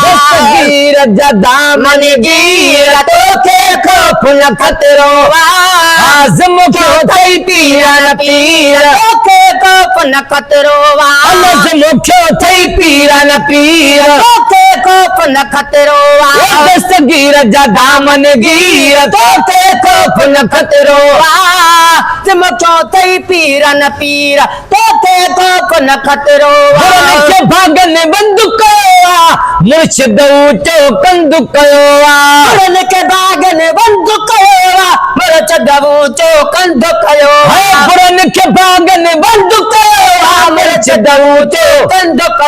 दस्तगीर जदा मन गिर तोखे खौफ न खतरो आज़म क्यों थई पीरा न पीर तोखे खौफ न खतरो आज़म क्यों थई पीरा न पीर तोखे खौफ न खतरो दस्तगीर जदा मन गिर तोखे खौफ न खतरो आज़म क्यों थई पीरा न पीर तोखे खौफ न खतरो के भागन बंदूक मुर्शिद ऊंचो कंदुक पुरन के भागन बंदूक मुर्शिद ऊंचो कंदुक पुरन के भागन बंदूक मुर्शिद ऊंचो कंदुक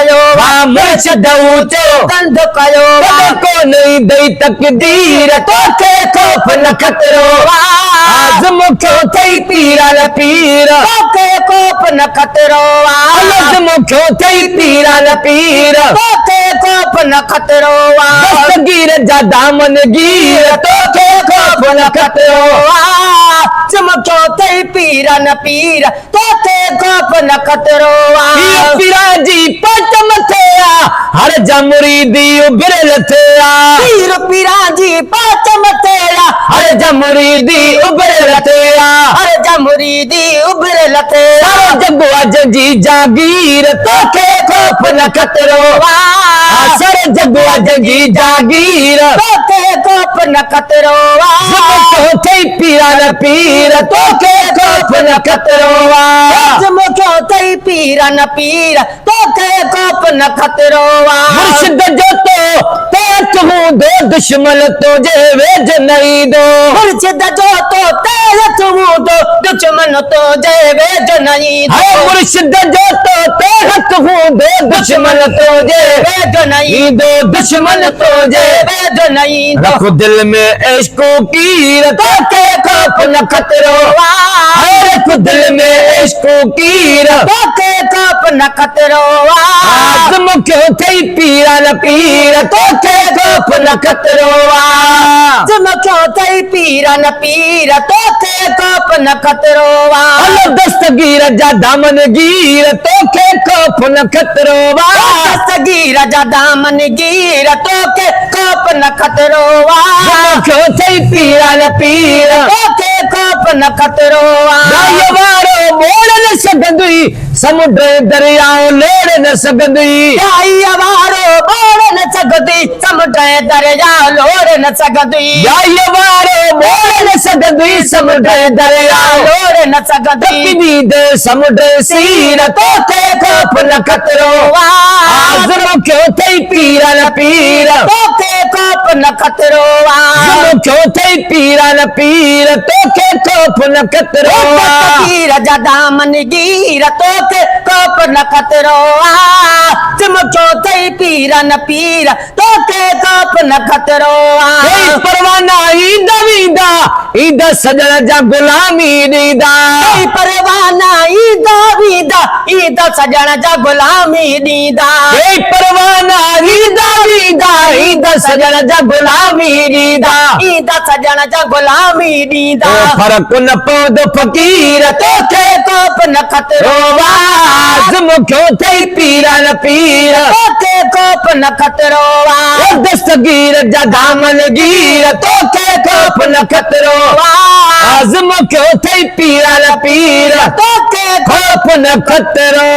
मुर्शिद ऊंचो कंदुक को नहीं दई तकदीर तोखे खौफ न खतरो आज़म क्यों थई पीरा न पीर तोखे खौफ न खतरो आज़म क्यों थई पीरा न पीर तोखे खौफ न खतरो दस्तगीर जदा मन गिर तोखे खौफ न खतरो चमको थई पीरा न पीर तोखे खौफ न खतरो पिराजी पट मथेया हर जमुरीदी उभर लथेया पीर पिराजी पट मथेया हर जमुरीदी उभर लथेया हर जमुरीदी उभर लथेया जगुआ जंजी जागीर तोखे खौफ न खतरो सर जगुआ जंजी जागीर तोखे खौफ न खतरो थई पीरा न पीर तोखे खौफ न खतरो चमको थई पीरा न पीर तोखे खौफ न खतरो मुर्शिद जो तो हूँ दो दुश्मन तुझे वेज नहीं दो मुर्शिद जो तो तेरे तुम दो दुश्मन तो जय वेज नहीं दो मुर्शिद जो तो तेरत हूँ दो दुश्मन तुझे वेज नहीं दो दुश्मन तुझे वेज नहीं दो रखो दिल में इश्को कीर तोखे खौफ न खतरो रखो दिल में इश्को कीर तोखे खौफ न खतरो आज़म क्यों थई पीरा न पीर तोखे खौफ न खतरो चमको थई पीरा न पीर तोखे खौफ न खतरो दस्तगीर जदा मन गिर तोखे खौफ न खतरो दस्तगीर जदा मन गिर तोखे खौफ न खतरो क्यों थई पीरा न पीर तोखे खौफ न खतरो वारो मोड़ न सघंदुई समुंड दरियाओ लोड़ न सघंदुई वारो मोड़ न सघंदी समुंड दरिया लोड़ न सघंदी वारो मोड़ न सघंदुई समुंड दरिया लोड़ न सघंदी दे समुंड सीर तोखे खौफ न खतरो आज़म क्यों थई पीरा न पीर तोखे खौफ न खतरो आज़म क्यों थई पीरा न पीर तोखे खौफ न खतरो दस्तगीर जदा मन गिर तोखे खौफ न खतरो चमको थई पीरा न पीर तोखे खौफ न खतरो परवाना ईदा वीदा ईदा सजण जा गुलामी ॾींदा परवाना ईदा वीदा ईदा सजण जा गुलामी ॾींदा परवाना ईदा वीदा ईदा सजण जा गुलामी ॾींदा ईदा सजण जा गुलामी ॾींदा फर्क़ न पवंदो फ़कीर तोखे खौफ न खतरो आज़म क्यों थई पीरा न पीर तोखे खौफ न खतरो दस्तगीर जदा मन गिर तोखे खौफ न खतरो आज़म क्यों थई पीरा न पीर तोखे खौफ न खतरो